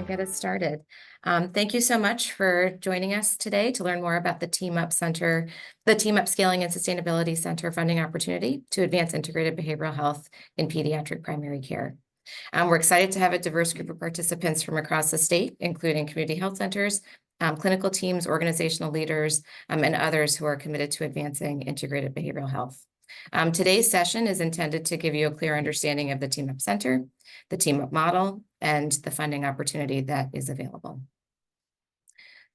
get us started. Thank you so much for joining us today to learn more about the Team Up Center, the Team Up Scaling and Sustainability Center funding opportunity to advance integrated behavioral health in pediatric primary care. We're excited to have a diverse group of participants from across the state, including community health centers, clinical teams, organizational leaders, and others who are committed to advancing integrated behavioral health. Today's session is intended to give you a clear understanding of the Team Up Center, the Team Up model, and the funding opportunity that is available.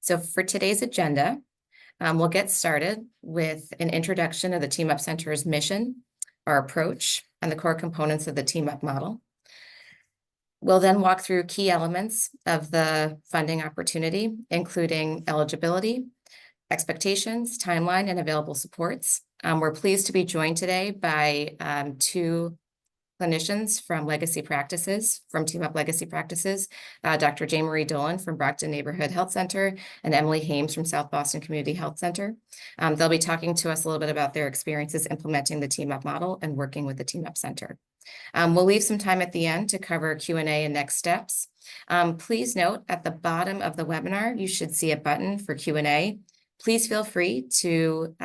So for today's agenda, we'll get started with an introduction of the Team Up Center's mission, our approach, and the core components of the Team Up model. We'll then walk through key elements of the funding opportunity, including eligibility, expectations, timeline, and available supports. We're pleased to be joined today by two clinicians from Legacy Practices, from Team Up Legacy Practices, Dr. Jane Marie Dolan from Brockton Neighborhood Health Center and Emily Hames from South Boston Community Health Center. They'll be talking to us a little bit about their experiences implementing the Team Up model and working with the Team Up Center. We'll leave some time at the end to cover Q&A and next steps. Please note at the bottom of the webinar, you should see a button for Q&A. Please feel free to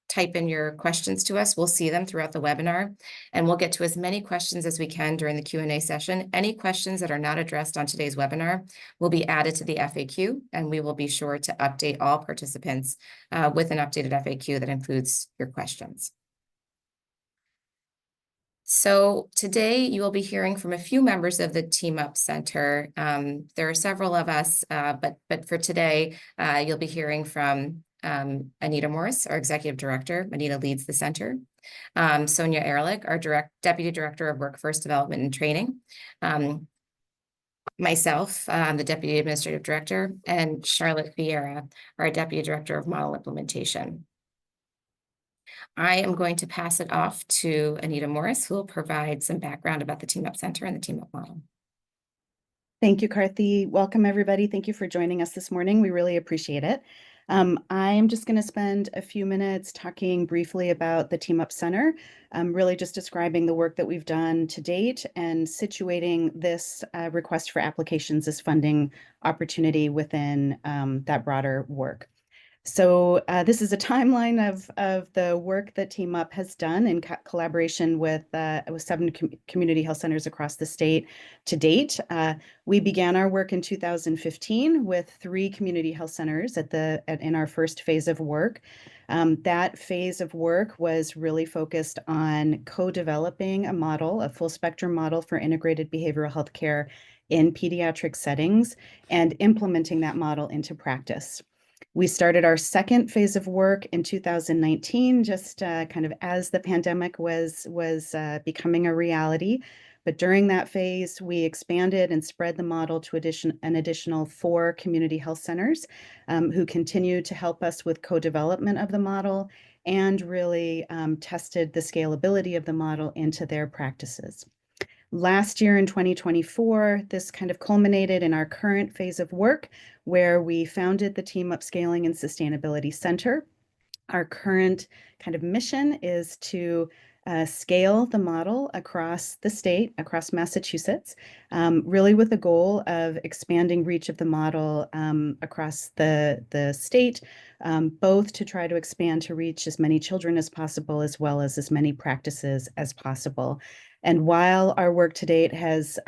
type in your questions to us. We'll see them throughout the webinar, and we'll get to as many questions as we can during the Q&A session. Any questions that are not addressed on today's webinar will be added to the FAQ, and we will be sure to update all participants with an updated FAQ that includes your questions. So today you will be hearing from a few members of the Team Up Center. There are several of us, but for today, you'll be hearing from Anita Morris, our Executive Director. Anita leads the center. Sonia Ehrlich, our Deputy Director of Workforce Development and Training. Myself, the Deputy Administrative Director, and Charlotte Vieira, our Deputy Director of Model Implementation. I am going to pass it off to Anita Morris, who will provide some background about the Team Up Center and the Team Up model. Thank you, Carthy. Welcome, everybody. Thank you for joining us this morning. We really appreciate it. I'm just going to spend a few minutes talking briefly about the Team Up Center, really just describing the work that we've done to date and situating this request for applications as funding opportunity within that broader work. So this is a timeline of the work that Team Up has done in collaboration with 7 community health centers across the state to date. We began our work in 2015 with 3 community health centers in our first phase of work. That phase of work was really focused on co-developing a model, a full spectrum model for integrated behavioral health care in pediatric settings and implementing that model into practice. We started our second phase of work in 2019, just kind of as the pandemic was becoming a reality. But during that phase, we expanded and spread the model to an additional 4 community health centers who continue to help us with co-development of the model and really tested the scalability of the model into their practices. Last year in 2024, this kind of culminated in our current phase of work where we founded the Team Up Scaling and Sustainability Center. Our current kind of mission is to scale the model across the state, across Massachusetts, really with the goal of expanding reach of the model across the state, both to try to expand to reach as many children as possible, as well as many practices as possible. And while our work to date has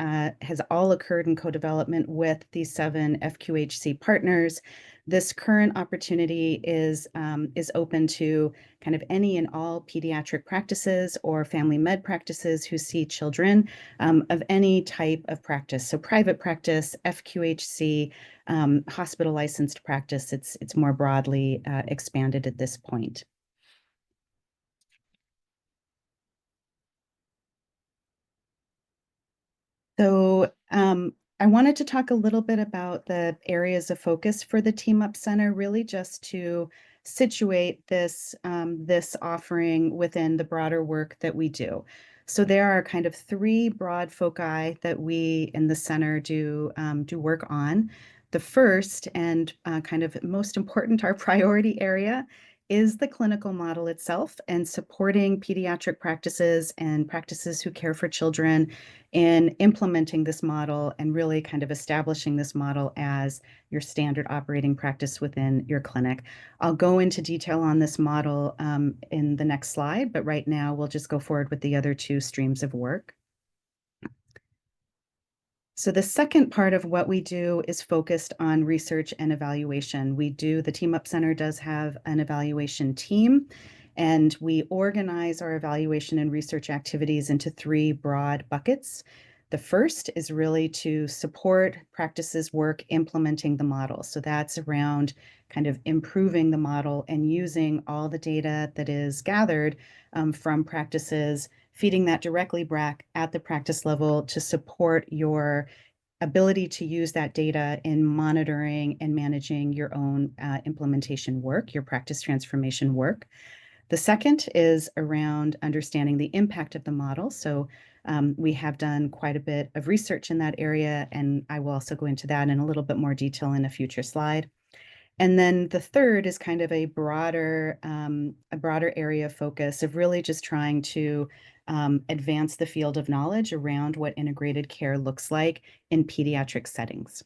all occurred in co-development with these 7 FQHC partners, this current opportunity is open to kind of any and all pediatric practices or family med practices who see children of any type of practice. So private practice, FQHC, hospital licensed practice, it's more broadly expanded at this point. So I wanted to talk a little bit about the areas of focus for the Team Up Center, really just to situate this offering within the broader work that we do. So there are kind of 3 broad foci that we in the center do work on. The first and kind of most important, our priority area, is the clinical model itself and supporting pediatric practices and practices who care for children in implementing this model and really kind of establishing this model as your standard operating practice within your clinic. I'll go into detail on this model in the next slide, but right now we'll just go forward with the other two streams of work. So the second part of what we do is focused on research and evaluation. The Team Up Center does have an evaluation team, and we organize our evaluation and research activities into three broad buckets. The first is really to support practices work implementing the model. So that's around kind of improving the model and using all the data that is gathered from practices, feeding that directly back at the practice level to support your ability to use that data in monitoring and managing your own implementation work, your practice transformation work. The second is around understanding the impact of the model. So we have done quite a bit of research in that area, and I will also go into that in a little bit more detail in a future slide. And then the third is kind of a broader area of focus of really just trying to advance the field of knowledge around what integrated care looks like in pediatric settings.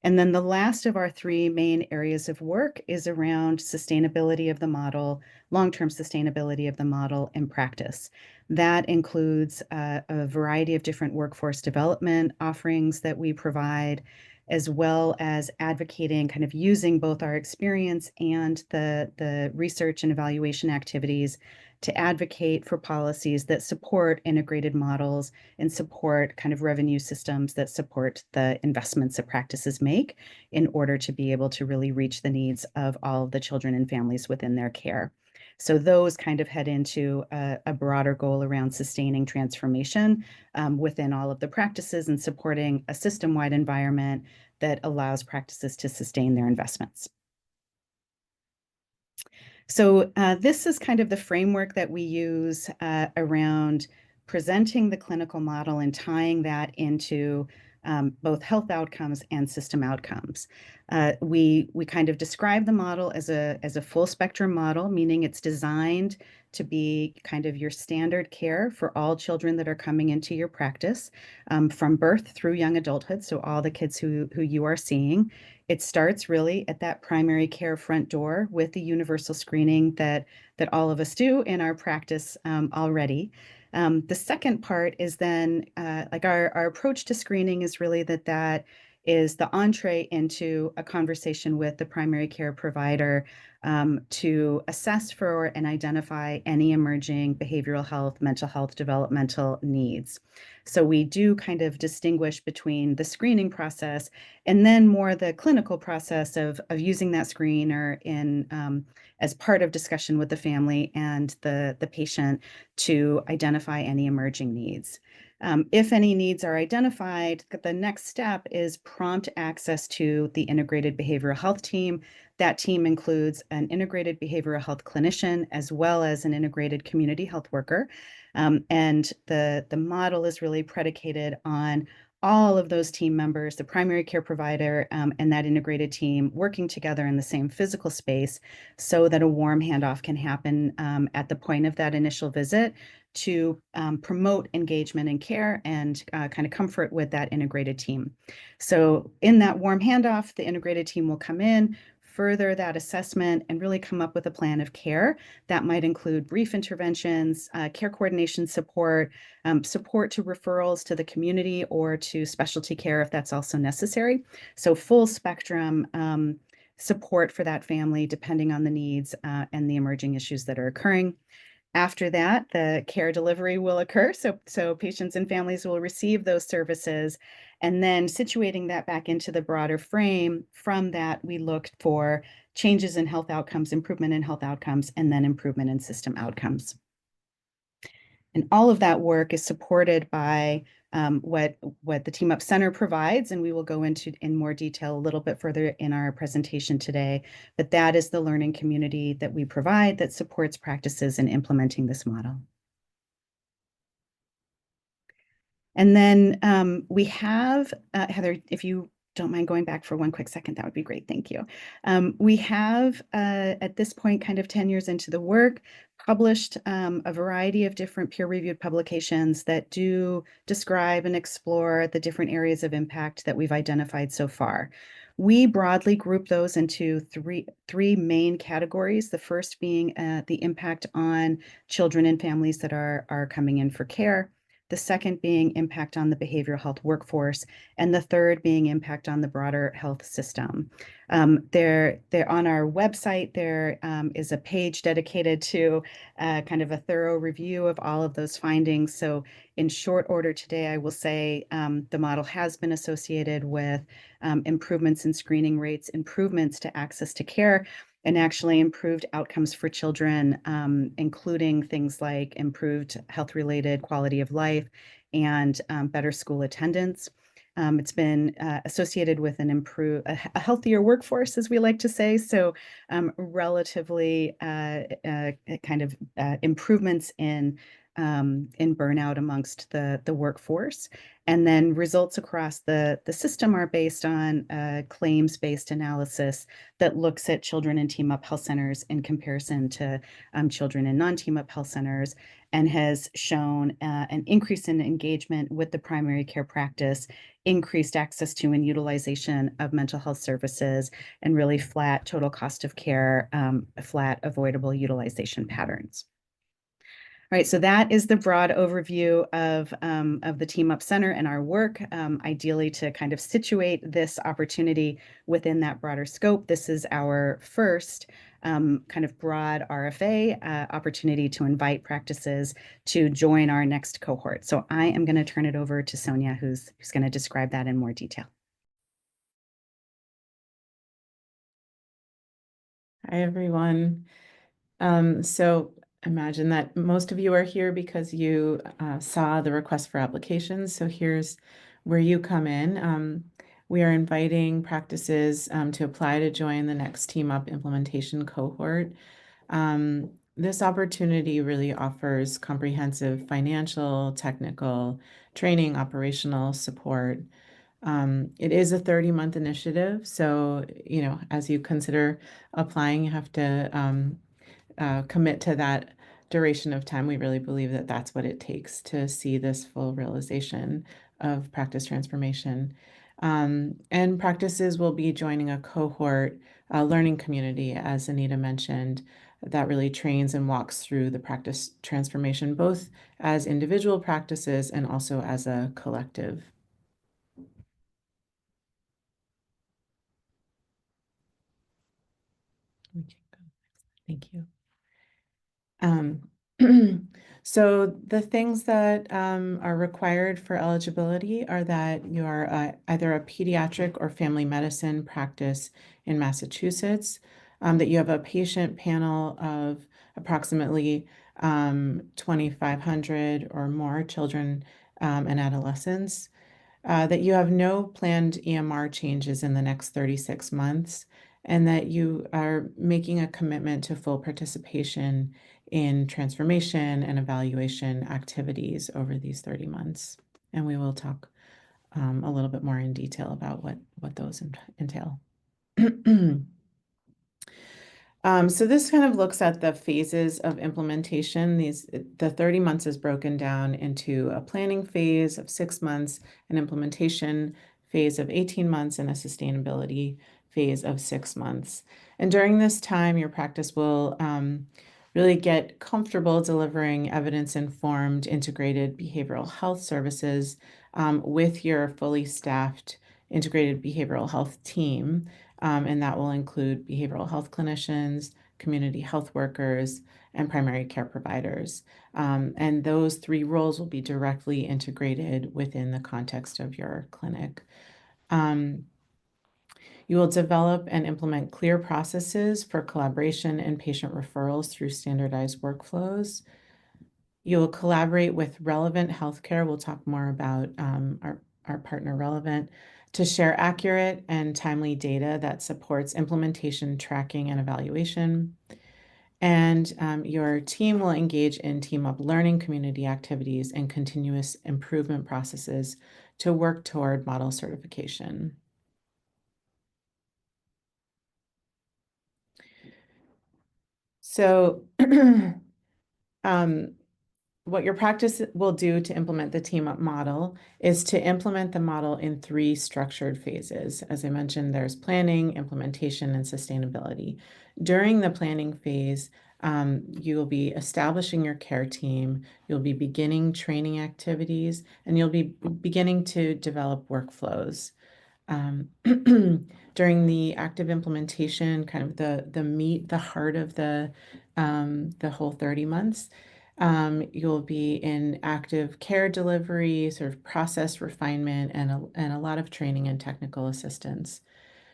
And then the last of our three main areas of work is around sustainability of the model, long-term sustainability of the model in practice. That includes a variety of different workforce development offerings that we provide, as well as advocating, kind of using both our experience and the research and evaluation activities to advocate for policies that support integrated models and support kind of revenue systems that support the investments that practices make in order to be able to really reach the needs of all of the children and families within their care. So those kind of head into a broader goal around sustaining transformation within all of the practices and supporting a system-wide environment that allows practices to sustain their investments. So this is kind of the framework that we use around presenting the clinical model and tying that into both health outcomes and system outcomes. We kind of describe the model as a full spectrum model, meaning it's designed to be kind of your standard care for all children that are coming into your practice from birth through young adulthood, so all the kids who you are seeing. It starts really at that primary care front door with the universal screening that all of us do in our practice already. The second part is then like our approach to screening is really that is the entree into a conversation with the primary care provider to assess for and identify any emerging behavioral health, mental health, developmental needs. So we do kind of distinguish between the screening process and then more the clinical process of using that screener in as part of discussion with the family and the patient to identify any emerging needs. If any needs are identified, the next step is prompt access to the integrated behavioral health team. That team includes an integrated behavioral health clinician as well as an integrated community health worker. And the model is really predicated on all of those team members, the primary care provider and that integrated team working together in the same physical space so that a warm handoff can happen at the point of that initial visit to promote engagement and care and kind of comfort with that integrated team. So in that warm handoff, the integrated team will come in, further that assessment, and really come up with a plan of care that might include brief interventions, care coordination support, support to referrals to the community or to specialty care if that's also necessary. So full spectrum support for that family depending on the needs and the emerging issues that are occurring. After that, the care delivery will occur. So patients and families will receive those services. And then situating that back into the broader frame, from that, we look for changes in health outcomes, improvement in health outcomes, and then improvement in system outcomes. And all of that work is supported by what the Team Up Center provides, and we will go into in more detail a little bit further in our presentation today. But that is the learning community that we provide that supports practices in implementing this model. And then we have, Heather, if you don't mind going back for one quick second, that would be great. Thank you. We have, at this point, kind of 10 years into the work, published a variety of different peer-reviewed publications that do describe and explore the different areas of impact that we've identified so far. We broadly group those into three main categories. The first being the impact on children and families that are coming in for care. The second being impact on the behavioral health workforce, and the third being impact on the broader health system. There on our website, there is a page dedicated to kind of a thorough review of all of those findings. So in short order today, I will say the model has been associated with improvements in screening rates, improvements to access to care, and actually improved outcomes for children, including things like improved health-related quality of life and better school attendance. It's been associated with a healthier workforce, as we like to say. So relatively kind of improvements in burnout amongst the workforce. And then results across the system are based on claims-based analysis that looks at children in team-up health centers in comparison to children in non-team-up health centers, and has shown an increase in engagement with the primary care practice, increased access to and utilization of mental health services, and really flat total cost of care, flat avoidable utilization patterns. All right, so that is the broad overview of the Team Up Center and our work, ideally to kind of situate this opportunity within that broader scope. This is our first kind of broad RFA opportunity to invite practices to join our next cohort. So I am going to turn it over to Sonia, who's going to describe that in more detail. Hi, everyone. So imagine that most of you are here because you saw the request for applications. So here's where you come in. We are inviting practices to apply to join the next Team Up implementation cohort. This opportunity really offers comprehensive financial, technical, training, operational support. It is a 30-month initiative, so as you consider applying, you have to commit to that duration of time. We really believe that that's what it takes to see this full realization of practice transformation. And practices will be joining a cohort learning community, as Anita mentioned, that really trains and walks through the practice transformation, both as individual practices and also as a collective. Thank you. So the things that are required for eligibility are that you are either a pediatric or family medicine practice in Massachusetts, that you have a patient panel of approximately 2,500 or more children and adolescents, that you have no planned EMR changes in the next 36 months, and that you are making a commitment to full participation in transformation and evaluation activities over these 30 months. And we will talk a little bit more in detail about what those entail. So this kind of looks at the phases of implementation. The 30 months is broken down into a planning phase of 6 months, an implementation phase of 18 months, and a sustainability phase of 6 months. And during this time, your practice will really get comfortable delivering evidence-informed integrated behavioral health services with your fully staffed integrated behavioral health team. And that will include behavioral health clinicians, community health workers, and primary care providers. And those 3 roles will be directly integrated within the context of your clinic. You will develop and implement clear processes for collaboration and patient referrals through standardized workflows. You will collaborate with Relevant Healthcare. We'll talk more about our partner Relevant to share accurate and timely data that supports implementation, tracking, and evaluation. And your team will engage in team-up learning community activities and continuous improvement processes to work toward model certification. So what your practice will do to implement the team up model is to implement the model in 3 structured phases. As I mentioned, there's planning, implementation, and sustainability. During the planning phase, you will be establishing your care team, you'll be beginning training activities, and you'll be beginning to develop workflows. During the active implementation, kind of the meat, the heart of the whole 30 months, you'll be in active care delivery, sort of process refinement, and a lot of training and technical assistance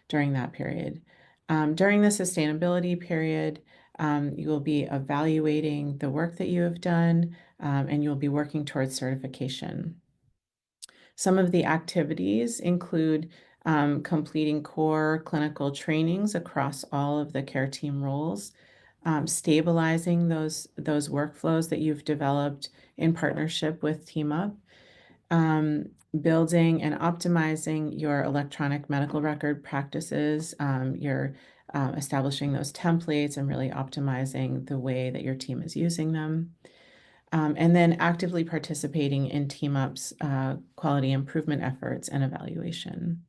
during that period. During the sustainability period, you will be evaluating the work that you have done, and you'll be working towards certification. Some of the activities include completing core clinical trainings across all of the care team roles, stabilizing those workflows that you've developed in partnership with TeamUp, building and optimizing your electronic medical record practices. You're establishing those templates and really optimizing the way that your team is using them. And then actively participating in TeamUp's quality improvement efforts and evaluation.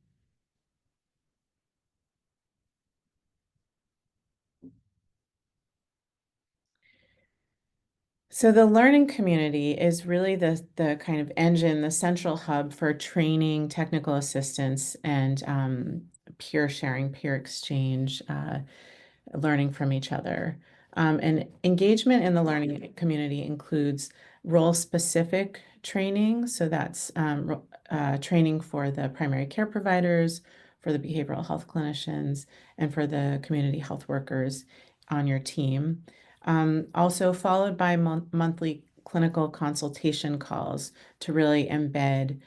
So the learning community is really the kind of engine, the central hub for training, technical assistance, and peer sharing, peer exchange, learning from each other. And engagement in the learning community includes role-specific training. So that's training for the primary care providers, for the behavioral health clinicians, and for the community health workers on your team. Also followed by monthly clinical consultation calls to really embed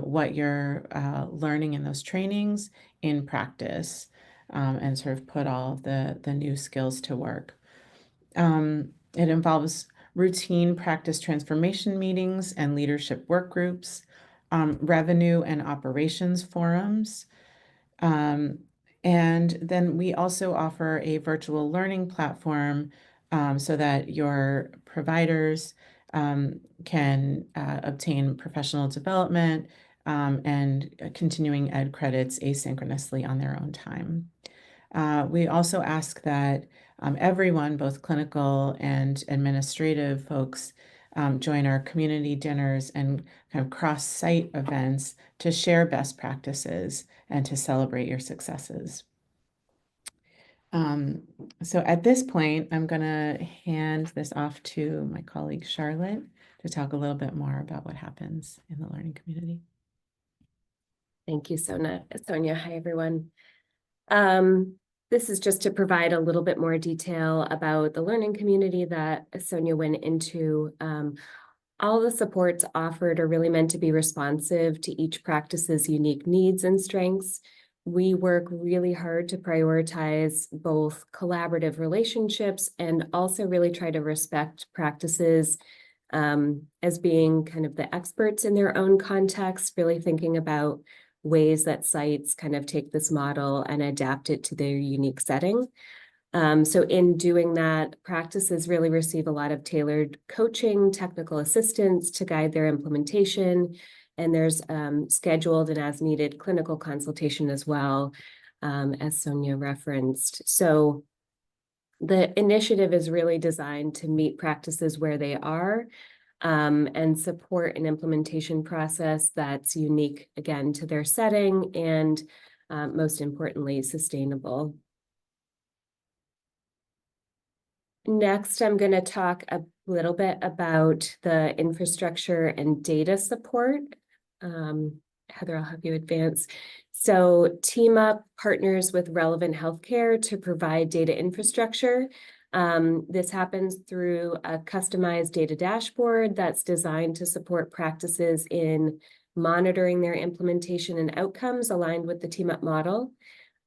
what you're learning in those trainings in practice, and sort of put all of the new skills to work. It involves routine practice transformation meetings and leadership work groups, revenue and operations forums. And then we also offer a virtual learning platform so that your providers can obtain professional development and continuing ed credits asynchronously on their own time. We also ask that everyone, both clinical and administrative folks, join our community dinners and kind of cross-site events to share best practices and to celebrate your successes. So at this point, I'm going to hand this off to my colleague Charlotte to talk a little bit more about what happens in the learning community. Thank you, Sonia. Hi, everyone. This is just to provide a little bit more detail about the learning community that Sonia went into. All the supports offered are really meant to be responsive to each practice's unique needs and strengths. We work really hard to prioritize both collaborative relationships and also really try to respect practices as being kind of the experts in their own context, really thinking about ways that sites kind of take this model and adapt it to their unique setting. So in doing that, practices really receive a lot of tailored coaching, technical assistance to guide their implementation, and there's scheduled and as needed clinical consultation as well, as Sonia referenced. So the initiative is really designed to meet practices where they are, and support an implementation process that's unique, again, to their setting and most importantly, sustainable. Next, I'm going to talk a little bit about the infrastructure and data support. Heather, I'll have you advance. So TeamUp partners with relevant healthcare to provide data infrastructure. This happens through a customized data dashboard that's designed to support practices in monitoring their implementation and outcomes aligned with the TeamUp model.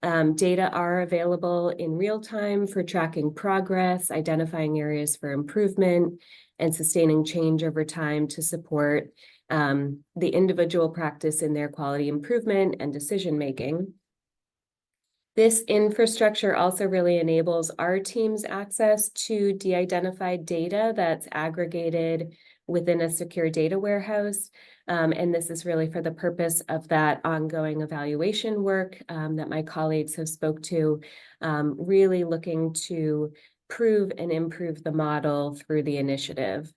Data are available in real time for tracking progress, identifying areas for improvement, and sustaining change over time to support the individual practice in their quality improvement and decision-making. This infrastructure also really enables our team's access to de-identified data that's aggregated within a secure data warehouse. And this is really for the purpose of that ongoing evaluation work that my colleagues have spoke to, really looking to prove and improve the model through the initiative.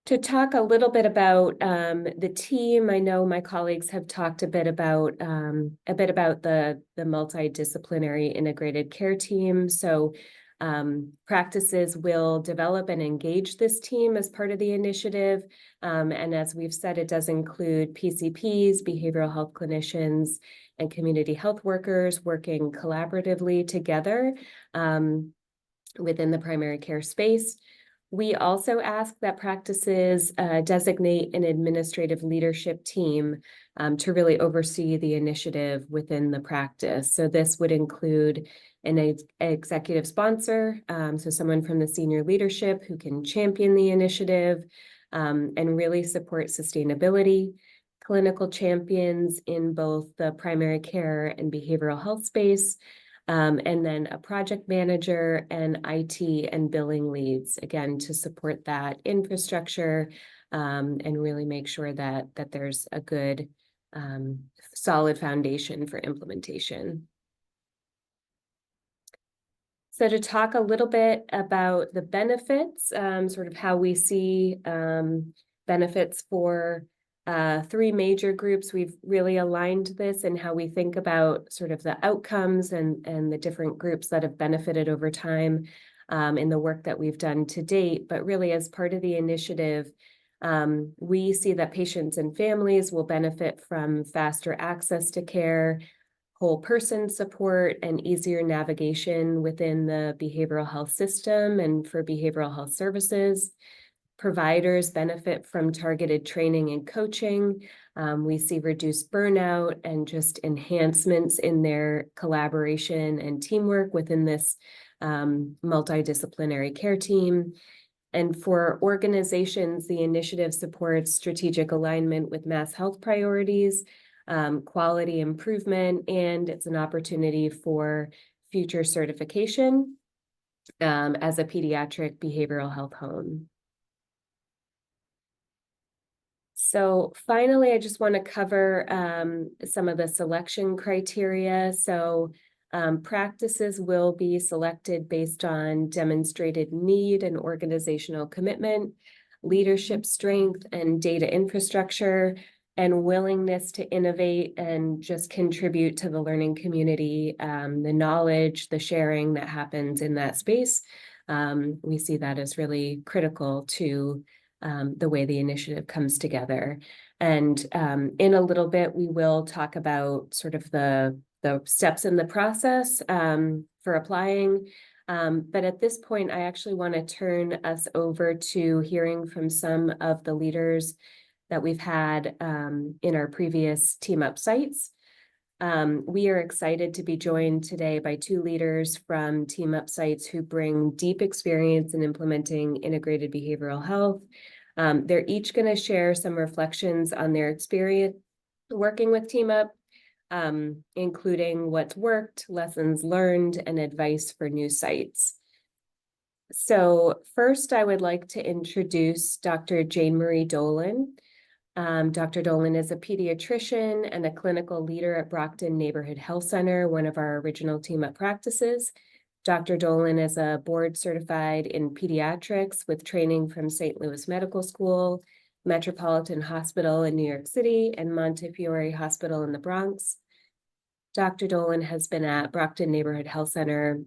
To talk a little bit about the team, I know my colleagues have talked a bit about the multidisciplinary integrated care team. So practices will develop and engage this team as part of the initiative. And as we've said, it does include PCPs, behavioral health clinicians, and community health workers working collaboratively together within the primary care space. We also ask that practices designate an administrative leadership team to really oversee the initiative within the practice. So this would include an executive sponsor, so someone from the senior leadership who can champion the initiative and really support sustainability, clinical champions in both the primary care and behavioral health space, and then a project manager and IT and billing leads, again, to support that infrastructure and really make sure that there's a good, solid foundation for implementation. So to talk a little bit about the benefits, sort of how we see benefits for three major groups. We've really aligned this in how we think about sort of the outcomes and the different groups that have benefited over time in the work that we've done to date. But really, as part of the initiative, we see that patients and families will benefit from faster access to care, whole person support, and easier navigation within the behavioral health system and for behavioral health services. Providers benefit from targeted training and coaching. We see reduced burnout and just enhancements in their collaboration and teamwork within this multidisciplinary care team. And for organizations, the initiative supports strategic alignment with mass health priorities, quality improvement, and it's an opportunity for future certification as a pediatric behavioral health home. So finally, I just want to cover some of the selection criteria. So practices will be selected based on demonstrated need and organizational commitment, leadership strength and data infrastructure, and willingness to innovate and just contribute to the learning community, the knowledge, the sharing that happens in that space. We see that as really critical to the way the initiative comes together. And in a little bit, we will talk about sort of the steps in the process for applying. But at this point, I actually want to turn us over to hearing from some of the leaders that we've had in our previous Team Up sites. We are excited to be joined today by two leaders from Team Up sites who bring deep experience in implementing integrated behavioral health. They're each going to share some reflections on their experience working with Team Up, including what's worked, lessons learned, and advice for new sites. So first, I would like to introduce Dr. Jane Marie Dolan. Dr. Dolan is a pediatrician and a clinical leader at Brockton Neighborhood Health Center, one of our original Team Up practices. Dr. Dolan is a board certified in pediatrics with training from St. Louis Medical School, Metropolitan Hospital in New York City, and Montefiore Hospital in the Bronx. Dr. Dolan has been at Brockton Neighborhood Health Center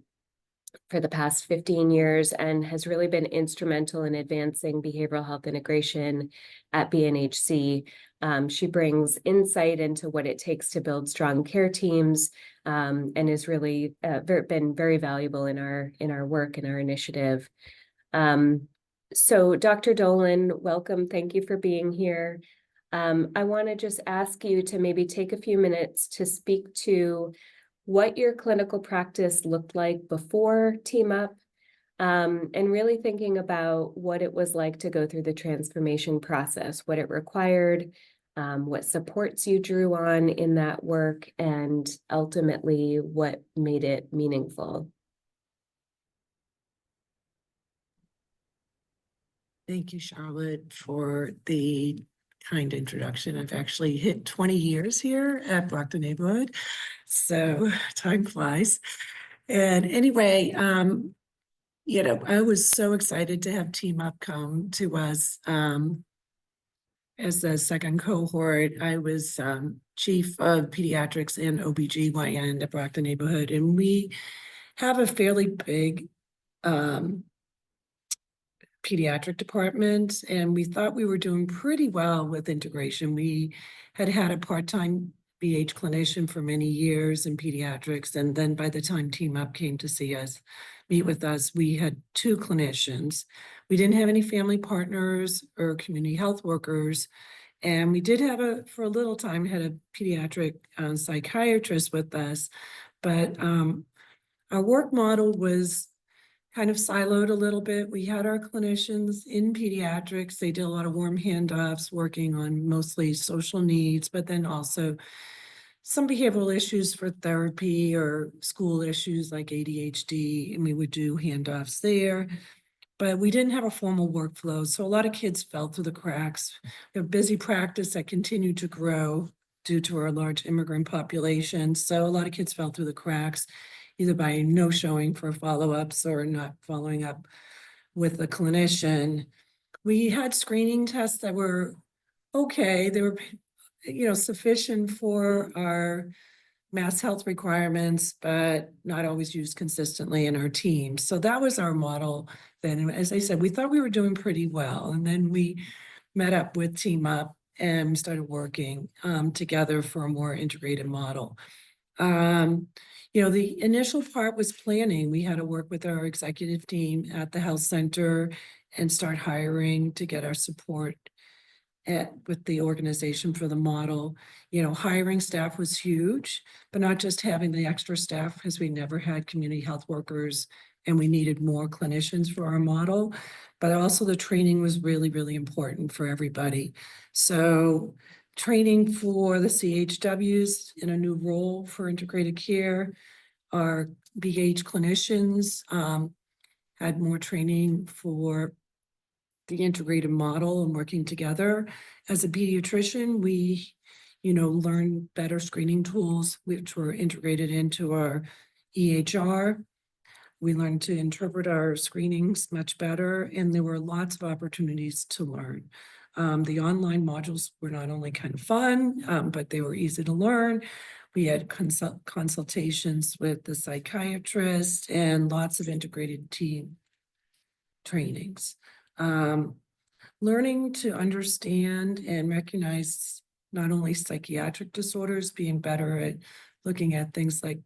for the past 15 years and has really been instrumental in advancing behavioral health integration at BNHC. She brings insight into what it takes to build strong care teams and has really been very valuable in our work and our initiative. So Dr. Dolan, welcome. Thank you for being here. I want to just ask you to maybe take a few minutes to speak to what your clinical practice looked like before Team Up, and really thinking about what it was like to go through the transformation process, what it required, what supports you drew on in that work, and ultimately what made it meaningful. Thank you, Charlotte, for the kind introduction. I've actually hit 20 years here at Brockton Neighborhood, so time flies. And anyway, I was so excited to have Team Up come to us as the second cohort. I was chief of pediatrics and OBGYN at Brockton Neighborhood, and we have a fairly big pediatric department, and we thought we were doing pretty well with integration. We had had a part-time BH clinician for many years in pediatrics, and then by the time Team Up came to see us, meet with us, we had 2 clinicians. We didn't have any family partners or community health workers, and we did have for a little time, had a pediatric psychiatrist with us, but our work model was kind of siloed a little bit. We had our clinicians in pediatrics. They did a lot of warm handoffs, working on mostly social needs, but then also some behavioral issues for therapy or school issues like ADHD, and we would do handoffs there. But we didn't have a formal workflow, so a lot of kids fell through the cracks. We have busy practice that continued to grow due to our large immigrant population, so a lot of kids fell through the cracks, either by no showing for follow-ups or not following up with the clinician. We had screening tests that were okay. They were, sufficient for our mass health requirements, but not always used consistently in our team. So that was our model then. And as I said, we thought we were doing pretty well. And then we met up with Team Up and started working together for a more integrated model. The initial part was planning. We had to work with our executive team at the health center and start hiring to get our support with the organization for the model. Hiring staff was huge, but not just having the extra staff, because we never had community health workers and we needed more clinicians for our model, but also the training was really, really important for everybody. So training for the CHWs in a new role for integrated care. Our BH clinicians had more training for the integrated model and working together. As a pediatrician, we, learned better screening tools, which were integrated into our EHR. We learned to interpret our screenings much better, and there were lots of opportunities to learn. The online modules were not only kind of fun, but they were easy to learn. We had consultations with the psychiatrist and lots of integrated team trainings. Learning to understand and recognize not only psychiatric disorders, being better at looking at things like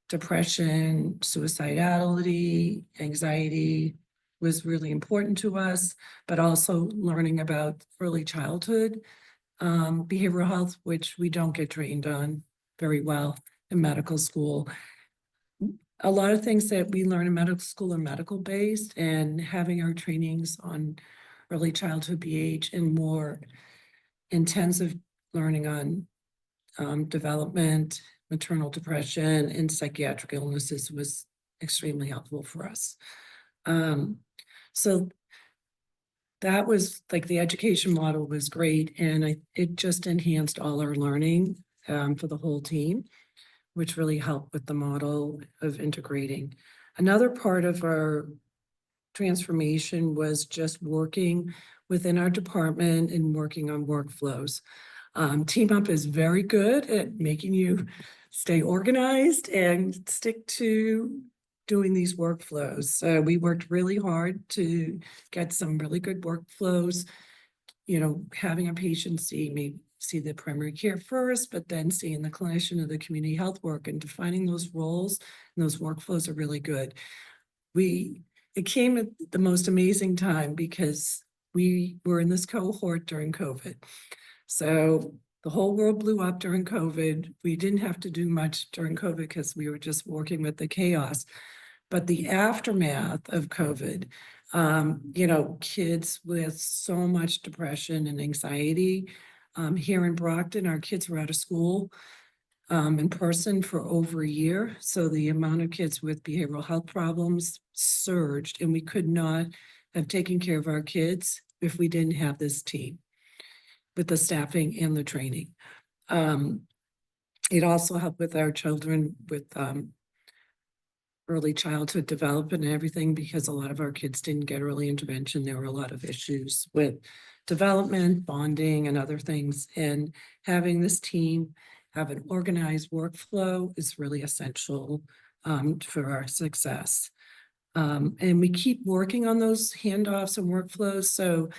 depression, suicidality, anxiety was really important to us, but also learning about early childhood behavioral health, which we don't get trained on very well in medical school. A lot of things that we learn in medical school are medical based, and having our trainings on early childhood BH and more intensive learning on development, maternal depression, and psychiatric illnesses was extremely helpful for us. So that was like the education model was great, and it just enhanced all our learning for the whole team, which really helped with the model of integrating. Another part of our transformation was just working within our department and working on workflows. Team Up is very good at making you stay organized and stick to doing these workflows. We worked really hard to get some really good workflows, having a patient see the primary care first, but then seeing the clinician of the community health work, and defining those roles and those workflows are really good. It came at the most amazing time because we were in this cohort during COVID. So the whole world blew up during COVID. We didn't have to do much during COVID because we were just working with the chaos. But the aftermath of COVID, kids with so much depression and anxiety, Here in Brockton, our kids were out of school in person for over a year. So the amount of kids with behavioral health problems surged, and we could not have taken care of our kids if we didn't have this team with the staffing and the training. It also helped with our children with early childhood development and everything, because a lot of our kids didn't get early intervention. There were a lot of issues with development, bonding, and other things. And having this team have an organized workflow is really essential for our success. And we keep working on those handoffs and workflows. So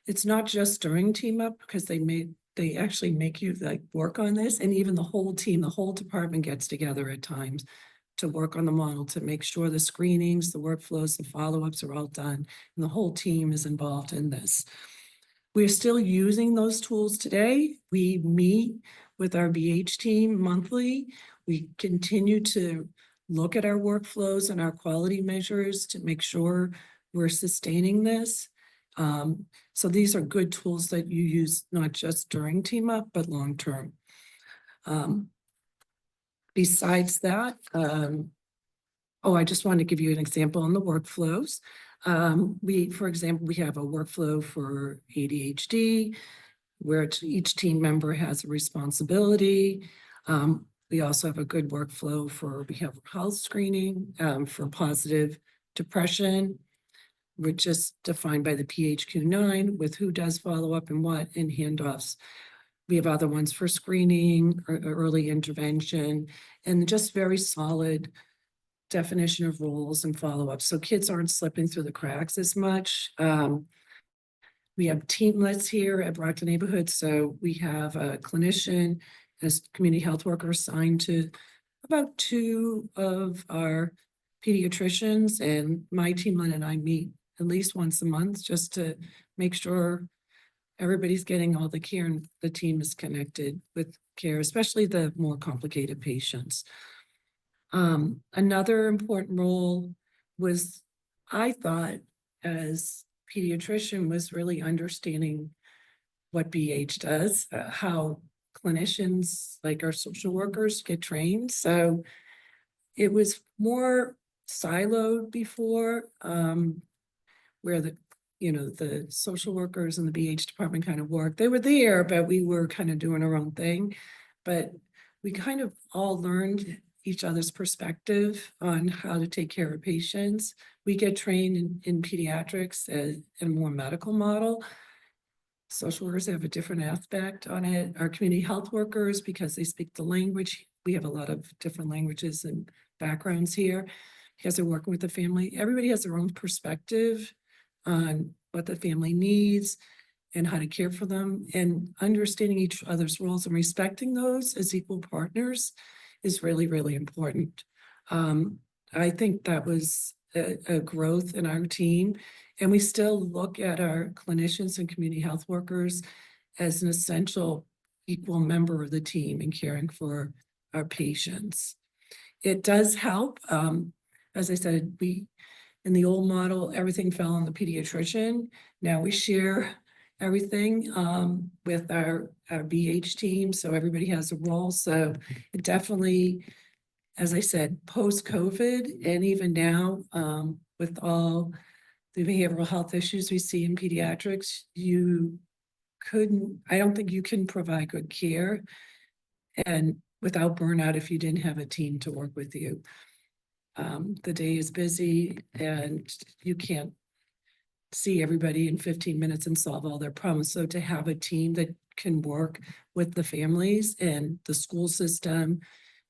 it's not just during team up, because they actually make you like work on this, and even the whole team, the whole department gets together at times to work on the model, to make sure the screenings, the workflows, the follow-ups are all done, and the whole team is involved in this. We're still using those tools today. We meet with our BH team monthly. We continue to look at our workflows and our quality measures to make sure we're sustaining this. So these are good tools that you use not just during team up, but long-term. Besides that, I just wanted to give you an example on the workflows. For example, we have a workflow for ADHD, where each team member has a responsibility. We also have a good workflow for behavioral health screening, for positive depression, which is defined by the PHQ-9 with who does follow up and what, and handoffs. We have other ones for screening, or early intervention, and just very solid definition of roles and follow-up. So kids aren't slipping through the cracks as much. We have teamlets here at Brockton Neighborhood. So we have a clinician and a community health worker assigned to about 2 of our pediatricians, and my teamlet and I meet at least once a month just to make sure everybody's getting all the care and the team is connected with care, especially the more complicated patients. Another important role was, I thought, as pediatrician, was really understanding what BH does, how clinicians like our social workers get trained. So it was more siloed before, where the social workers and the BH department kind of worked. They were there, but we were kind of doing our own thing. But we kind of all learned each other's perspective on how to take care of patients. We get trained in pediatrics in a more medical model. Social workers have a different aspect on it. Our community health workers, because they speak the language, we have a lot of different languages and backgrounds here, because they're working with the family. Everybody has their own perspective on what the family needs and how to care for them, and understanding each other's roles and respecting those as equal partners is really, really important. I think that was a growth in our team, and we still look at our clinicians and community health workers as an essential equal member of the team in caring for our patients. It does help. As I said, in the old model, everything fell on the pediatrician. Now we share everything with our BH team, so everybody has a role. So it definitely, as I said, post-COVID, and even now with all the behavioral health issues we see in pediatrics, I don't think you can provide good care and without burnout if you didn't have a team to work with you. The day is busy and you can't see everybody in 15 minutes and solve all their problems. So to have a team that can work with the families and the school system,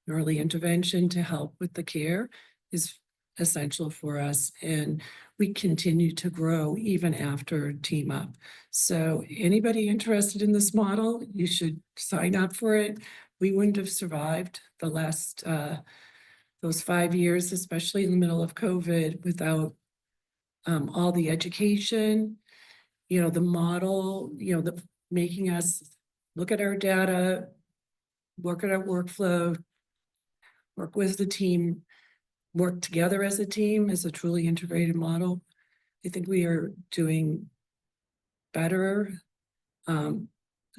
early intervention to help with the care is essential for us. And we continue to grow even after team up. So anybody interested in this model, you should sign up for it. We wouldn't have survived the last, those 5 years, especially in the middle of COVID, without all the education, the model, making us look at our data, work at our workflow, work with the team, work together as a team, as a truly integrated model. I think we are doing better.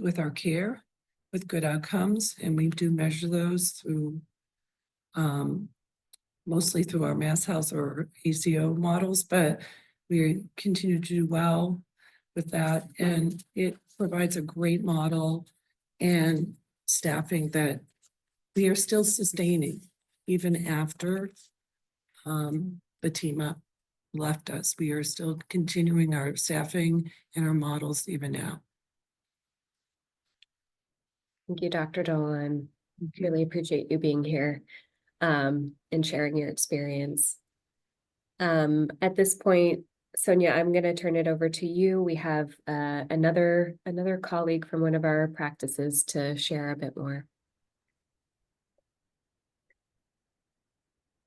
with our care, with good outcomes, and we do measure those through mostly through our Mass Health or ACO models, but we continue to do well with that, and it provides a great model and staffing that we are still sustaining even after the team up left us. We are still continuing our staffing and our models even now. Thank you, Dr. Dolan. Really appreciate you being here and sharing your experience. At this point, Sonia, I'm going to turn it over to you. We have another colleague from one of our practices to share a bit more.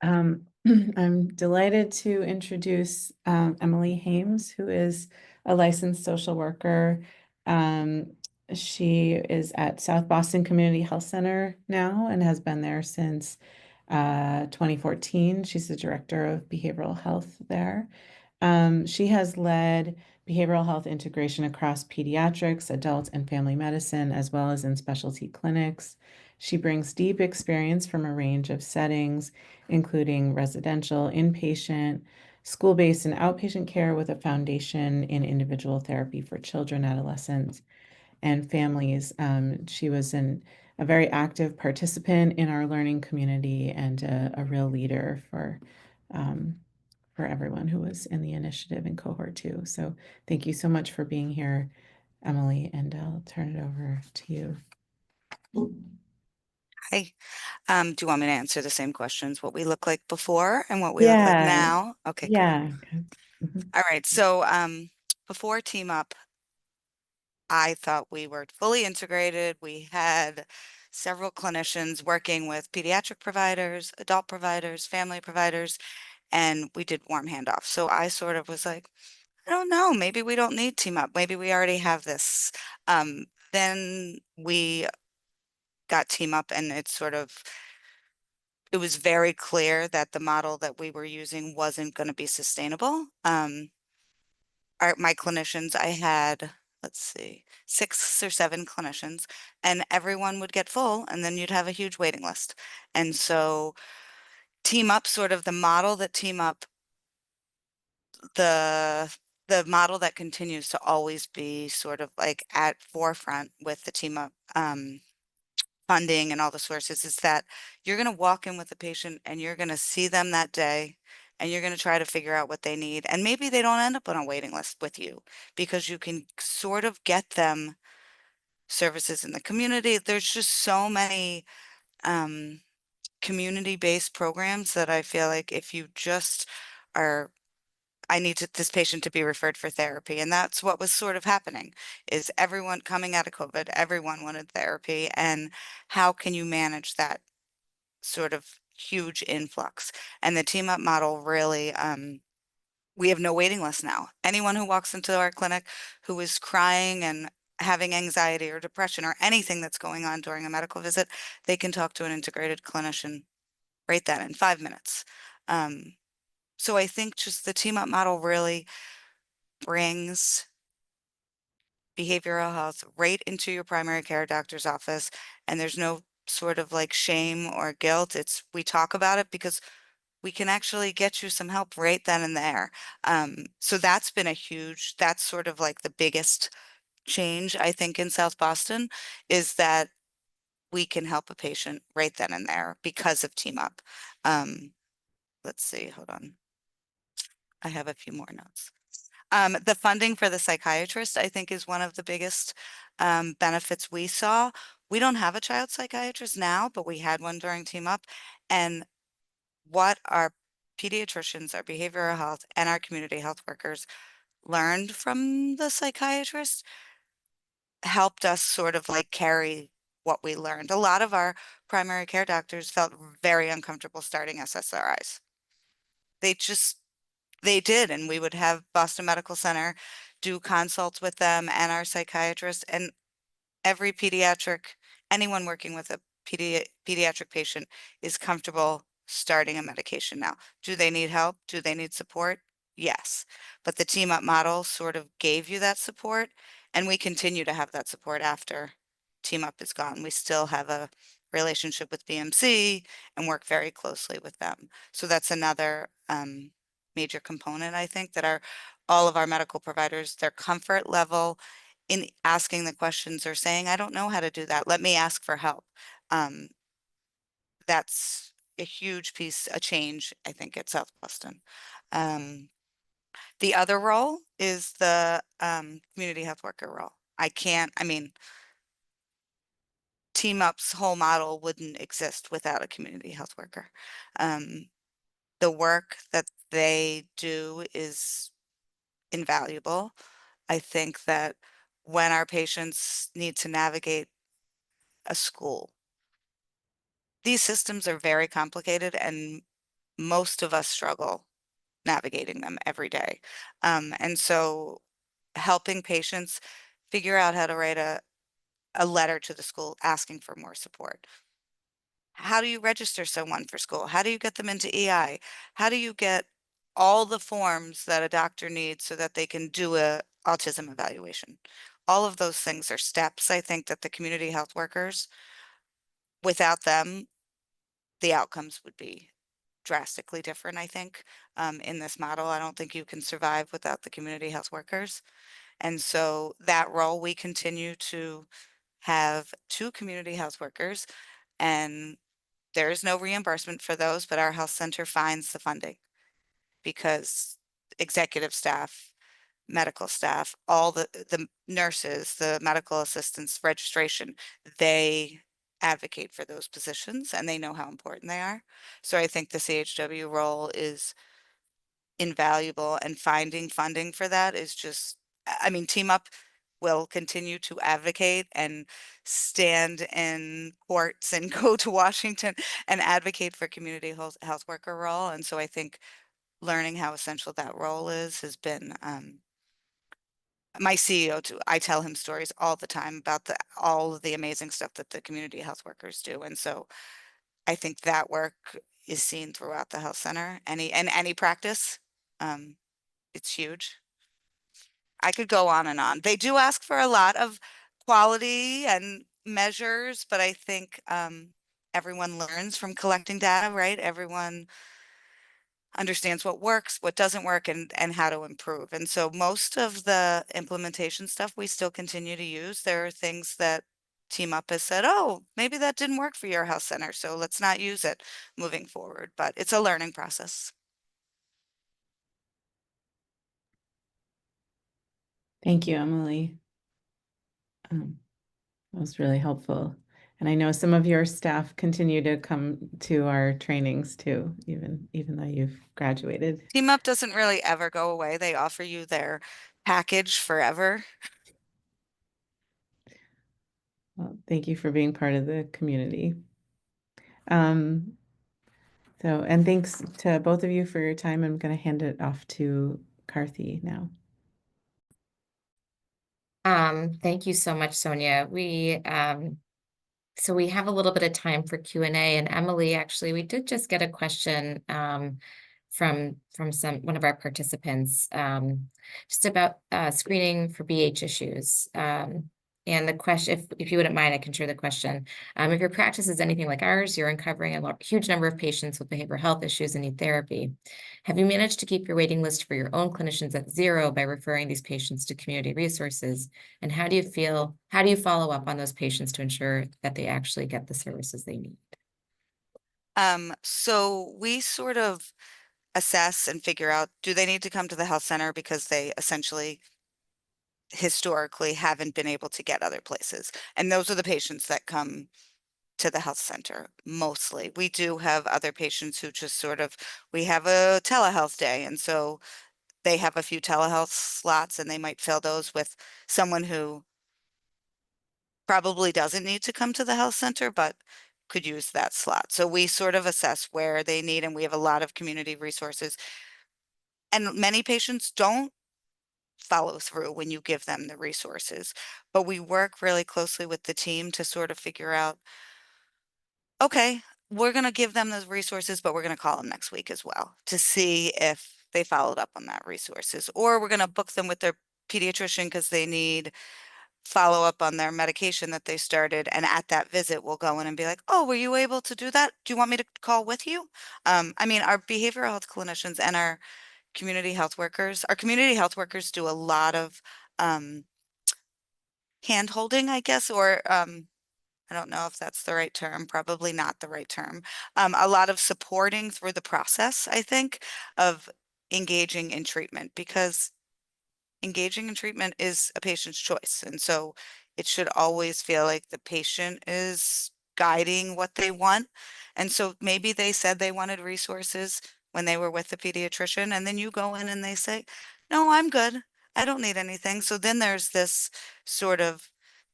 I'm delighted to introduce Emily Hames, who is a licensed social worker. She is at South Boston Community Health Center now and has been there since 2014. She's the director of behavioral health there. She has led behavioral health integration across pediatrics, adult, and family medicine, as well as in specialty clinics. She brings deep experience from a range of settings, including residential, inpatient, school-based, and outpatient care with a foundation in individual therapy for children, adolescents, and families. She was a very active participant in our learning community and a real leader for everyone who was in the initiative in cohort 2. So thank you so much for being here, Emily, and I'll turn it over to you. Hi. Do you want me to answer the same questions, what we look like before and what we look like now? Okay, great. Yeah. Mhm. All right. So before Team Up, I thought we were fully integrated. We had several clinicians working with pediatric providers, adult providers, family providers, and we did warm handoff. So I sort of was like, I don't know, maybe we don't need Team Up. Maybe we already have this. Then we got Team Up and it was very clear that the model that we were using wasn't going to be sustainable. My clinicians, I had, let's see, 6 or 7 clinicians, and everyone would get full, and then you'd have a huge waiting list. And so Team Up, sort of the model that Team Up, the model that continues to always be sort of like at forefront with the Team Up funding and all the sources is that you're going to walk in with the patient and you're going to see them that day and you're going to try to figure out what they need. And maybe they don't end up on a waiting list with you because you can sort of get them services in the community. There's just so many community-based programs that I feel like if you just are I need this patient to be referred for therapy. And that's what was sort of happening is everyone coming out of COVID, everyone wanted therapy. And how can you manage that sort of huge influx? And the Team Up model really, we have no waiting list now. Anyone who walks into our clinic who is crying and having anxiety or depression or anything that's going on during a medical visit, they can talk to an integrated clinician right then in 5 minutes. So I think just the Team Up model really brings behavioral health right into your primary care doctor's office, and there's no sort of like shame or guilt. We talk about it because we can actually get you some help right then and there. So that's sort of like the biggest change I think in South Boston is that we can help a patient right then and there because of Team Up. Let's see, hold on. I have a few more notes. The funding for the psychiatrist, I think, is one of the biggest benefits we saw. We don't have a child psychiatrist now, but we had one during Team Up. And what our pediatricians, our behavioral health, and our community health workers learned from the psychiatrist helped us sort of like carry what we learned. A lot of our primary care doctors felt very uncomfortable starting SSRIs. They did, and we would have Boston Medical Center do consults with them and our psychiatrist, and every anyone working with a pediatric patient is comfortable starting a medication now. Do they need help? Do they need support? Yes. But the Team Up model sort of gave you that support And we continue to have that support after Team Up is gone. We still have a relationship with BMC and work very closely with them. So that's another major component, I think, that all of our medical providers, their comfort level in asking the questions or saying, I don't know how to do that. Let me ask for help. That's a huge piece, a change, I think, at South Boston. The other role is the community health worker role. I mean, Team Up's whole model wouldn't exist without a community health worker. The work that they do is invaluable. I think that when our patients need to navigate a school, these systems are very complicated and most of us struggle navigating them every day. And so helping patients figure out how to write a letter to the school asking for more support. How do you register someone for school? How do you get them into EI? How do you get all the forms that a doctor needs so that they can do a autism evaluation? All of those things are steps, I think, that the community health workers, without them, the outcomes would be drastically different, I think, in this model. I don't think you can survive without the community health workers. And so that role, we continue to have 2 community health workers, and there is no reimbursement for those, but our health center finds the funding because executive staff, medical staff, all the nurses, the medical assistants, registration, they advocate for those positions and they know how important they are. So I think the CHW role is invaluable, and finding funding for that is just, I mean, Team Up will continue to advocate and stand in courts and go to Washington and advocate for community health worker role. And so I think learning how essential that role is has been, my CEO too. I tell him stories all the time about all of the amazing stuff that the community health workers do. And so I think that work is seen throughout the health center, any practice. It's huge. I could go on and on. They do ask for a lot of quality and measures, but I think everyone learns from collecting data, right? Everyone understands what works, what doesn't work, and how to improve. And so most of the implementation stuff we still continue to use. There are things that Team Up has said, oh, maybe that didn't work for your health center, so let's not use it moving forward. But it's a learning process. Thank you, Emily. That was really helpful. And I know some of your staff continue to come to our trainings too, even though you've graduated. Team Up doesn't really ever go away. They offer you their package forever. Well, thank you for being part of the community. And thanks to both of you for your time. I'm going to hand it off to Karthi now. Thank you so much, Sonia. So we have a little bit of time for Q&A, and Emily, actually, we did just get a question from one of our participants just about screening for BH issues. And the question, if you wouldn't mind, I can share the question. If your practice is anything like ours, you're uncovering a huge number of patients with behavioral health issues and need therapy. Have you managed to keep your waiting list for your own clinicians at 0 by referring these patients to community resources? And how do you follow up on those patients to ensure that they actually get the services they need? So we sort of assess and figure out, do they need to come to the health center because they essentially historically haven't been able to get other places? And those are the patients that come to the health center mostly. We do have other patients who just we have a telehealth day, and so they have a few telehealth slots and they might fill those with someone who probably doesn't need to come to the health center, but could use that slot. So we sort of assess where they need, and we have a lot of community resources. And many patients don't follow through when you give them the resources, but we work really closely with the team to sort of figure out, okay, we're going to give them those resources, but we're going to call them next week as well to see if they followed up on that resources, or we're going to book them with their pediatrician because they need follow up on their medication that they started. And at that visit, we'll go in and be like, oh, were you able to do that? Do you want me to call with you? I mean, our behavioral health clinicians and our community health workers do a lot of hand holding, I guess, or I don't know if that's the right term, probably not the right term. A lot of supporting through the process, I think, of engaging in treatment, because engaging in treatment is a patient's choice. And so it should always feel like the patient is guiding what they want. And so maybe they said they wanted resources when they were with the pediatrician, and then you go in and they say, no, I'm good. I don't need anything. So then there's this sort of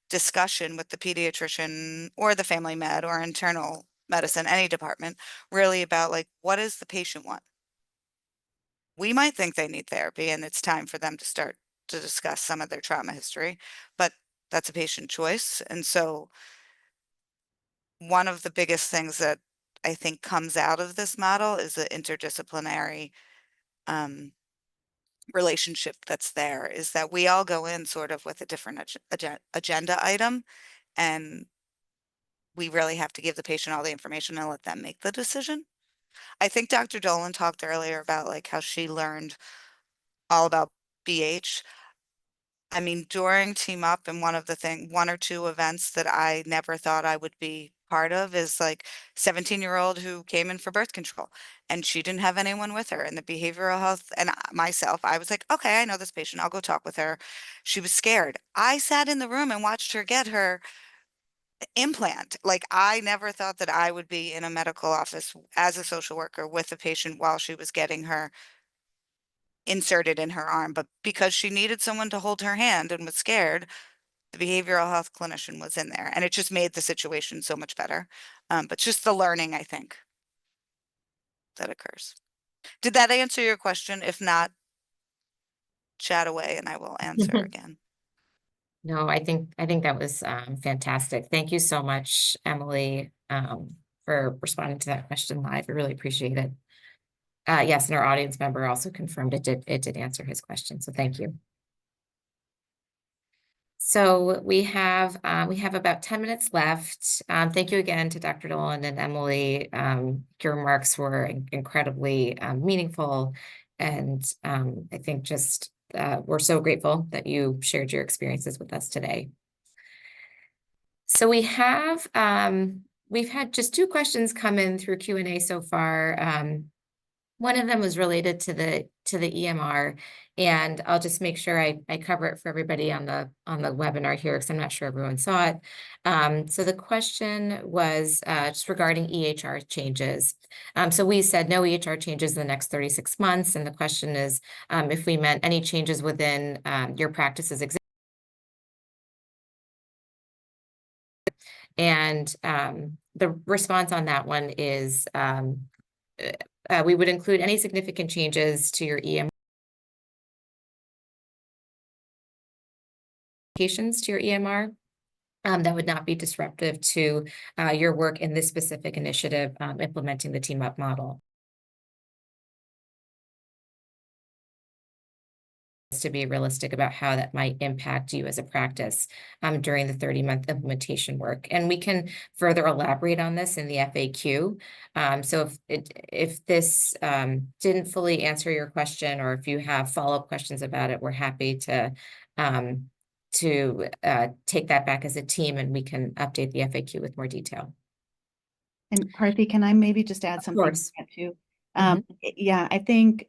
discussion with the pediatrician or the family med or internal medicine, any department, really about like, what does the patient want? We might think they need therapy and it's time for them to start to discuss some of their trauma history, but that's a patient choice. And so one of the biggest things that I think comes out of this model is the interdisciplinary um, relationship that's there, is that we all go in sort of with a different agenda item, and we really have to give the patient all the information and let them make the decision. I think Dr. Dolan talked earlier about like how she learned all about BH. I mean, during Team Up, and one or two events that I never thought I would be part of is like 17-year-old who came in for birth control, and she didn't have anyone with her. And the behavioral health and myself, I was like, okay, I know this patient. I'll go talk with her. She was scared. I sat in the room and watched her get her implant. Like, I never thought that I would be in a medical office as a social worker with a patient while she was getting her inserted in her arm, but because she needed someone to hold her hand and was scared, the behavioral health clinician was in there, and it just made the situation so much better. But just the learning, I think, that occurs. Did that answer your question? If not, chat away and I will answer again. No, I think that was fantastic. Thank you so much, Emily, for responding to that question live. I really appreciate it. Yes, and our audience member also confirmed it did answer his question, so thank you. So we have about 10 minutes left. Thank you again to Dr. Dolan and Emily. Your remarks were incredibly meaningful, and I think just we're so grateful that you shared your experiences with us today. So we've had just 2 questions come in through Q&A so far. One of them was related to the EMR, and I'll just make sure I cover it for everybody on the webinar here, because I'm not sure everyone saw it. So the question was just regarding EHR changes. So we said no EHR changes in the next 36 months, and the question is if we meant any changes within your practice's existing. And the response on that one is we would include any significant changes to your EMR applications to your EMR that would not be disruptive to your work in this specific initiative implementing the Team Up model. To be realistic about how that might impact you as a practice during the 30-month implementation work. And we can further elaborate on this in the FAQ. So if this didn't fully answer your question, or if you have follow-up questions about it, we're happy to take that back as a team, and we can update the FAQ with more detail. And Karthi, can I maybe just add something to course. that too? Yeah, I think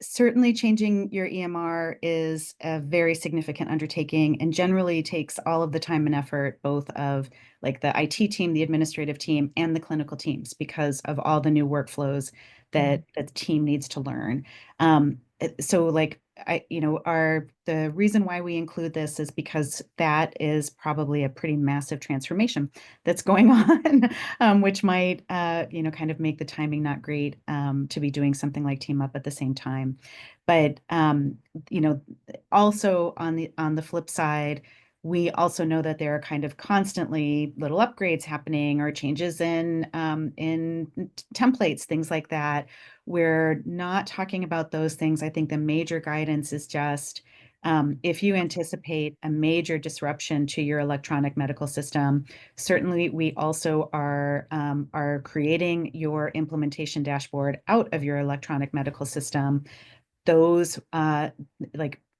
certainly changing your EMR is a very significant undertaking, and generally takes all of the time and effort, both of like the IT team, the administrative team, and the clinical teams, because of all the new workflows that the team needs to learn. So like the reason why we include this is because that is probably a pretty massive transformation that's going on, which might kind of make the timing not great to be doing something like Team Up at the same time. But also on the flip side, we also know that there are kind of constantly little upgrades happening, or changes in templates, things like that. We're not talking about those things. I think the major guidance is just If you anticipate a major disruption to your electronic medical system, certainly we also are creating your implementation dashboard out of your electronic medical system. Those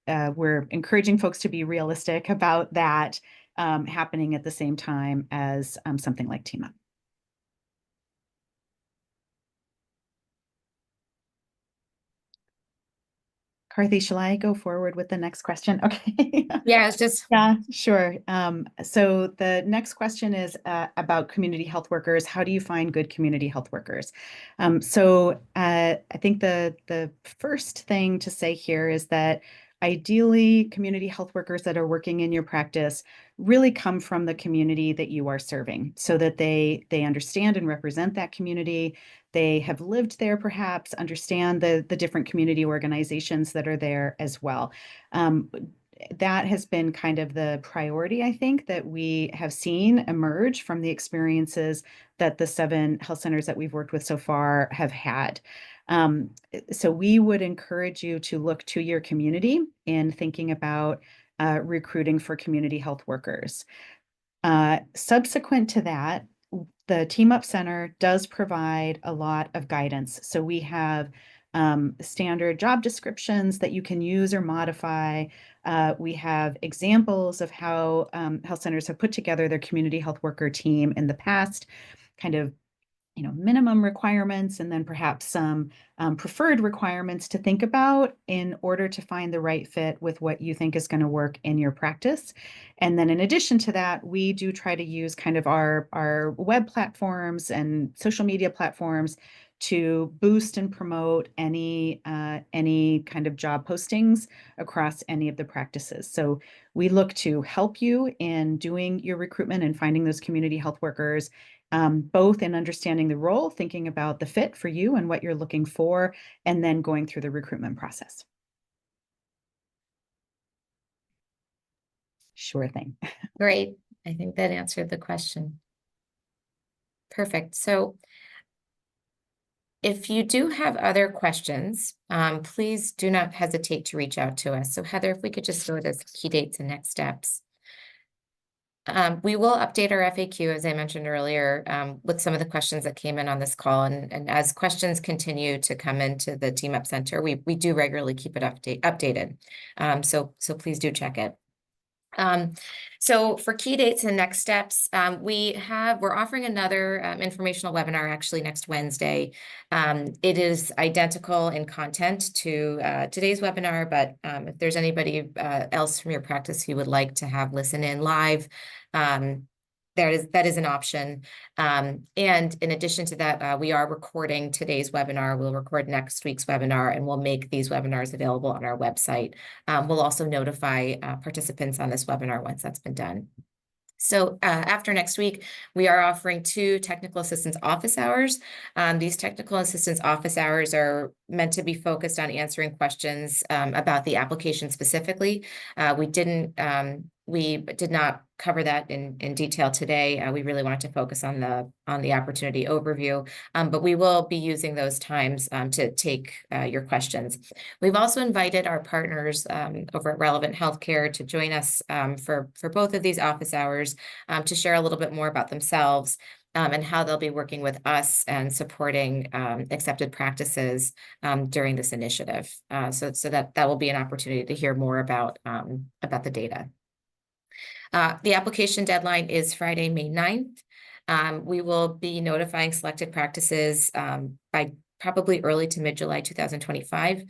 we're encouraging folks to be realistic about that happening at the same time as something like Team Up. Carthy, shall I go forward with the next question? Okay. Yeah, it's just, Yeah, sure. So the next question is about community health workers. How do you find good community health workers? I think the first thing to say here is that ideally, community health workers that are working in your practice really come from the community that you are serving, so that they understand and represent that community. They have lived there, perhaps understand the different community organizations that are there as well. That has been kind of the priority, I think, that we have seen emerge from the experiences that the 7 health centers that we've worked with so far have had. So we would encourage you to look to your community in thinking about recruiting for community health workers. Subsequent to that, the Team Up Center does provide a lot of guidance. So we have standard job descriptions that you can use or modify. We have examples of how health centers have put together their community health worker team in the past, kind of minimum requirements, and then perhaps some preferred requirements to think about in order to find the right fit with what you think is going to work in your practice. And then in addition to that, we do try to use kind of our web platforms and social media platforms to boost and promote any kind of job postings across any of the practices. So we look to help you in doing your recruitment and finding those community health workers, both in understanding the role, thinking about the fit for you and what you're looking for, and then going through the recruitment process. Sure thing. great. I think that answered the question. Perfect. So if you do have other questions, please do not hesitate to reach out to us. So Heather, if we could just go to key dates and next steps. We will update our FAQ, as I mentioned earlier, with some of the questions that came in on this call. And as questions continue to come into the Team Up Center, we do regularly keep it updated. So please do check it. So for key dates and next steps, we're offering another informational webinar actually next Wednesday. It is identical in content to today's webinar, but if there's anybody else from your practice who would like to have listen in live, that is an option. And in addition to that, we are recording today's webinar. We'll record next week's webinar, and we'll make these webinars available on our website. We'll also notify participants on this webinar once that's been done. So after next week, we are offering 2 technical assistance office hours. These technical assistance office hours are meant to be focused on answering questions about the application specifically. We did not cover that in detail today. We really wanted to focus on the opportunity overview, but we will be using those times to take your questions. We've also invited our partners over at Relevant Healthcare to join us for both of these office hours to share a little bit more about themselves and how they'll be working with us and supporting accepted practices during this initiative. So that will be an opportunity to hear more about the data. The application deadline is Friday, May 9th. We will be notifying selected practices by probably early to mid-July 2025.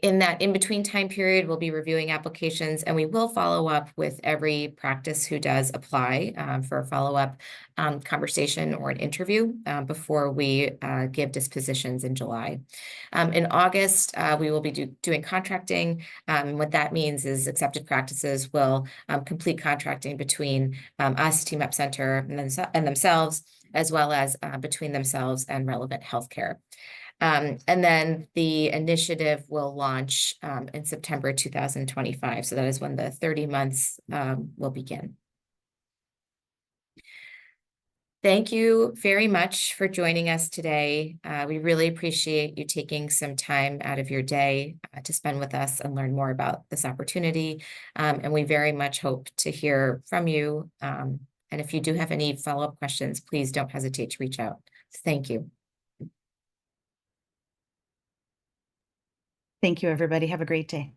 In that in-between time period, we'll be reviewing applications, and we will follow up with every practice who does apply for a follow-up conversation or an interview before we give dispositions in July. In August, we will be doing contracting. What that means is accepted practices will complete contracting between us, Team Up Center, and themselves, as well as between themselves and Relevant Healthcare. And then the initiative will launch in September 2025. So that is when the 30 months will begin. Thank you very much for joining us today. We really appreciate you taking some time out of your day to spend with us and learn more about this opportunity. And we very much hope to hear from you. And if you do have any follow-up questions, please don't hesitate to reach out. Thank you. Thank you, everybody. Have a great day.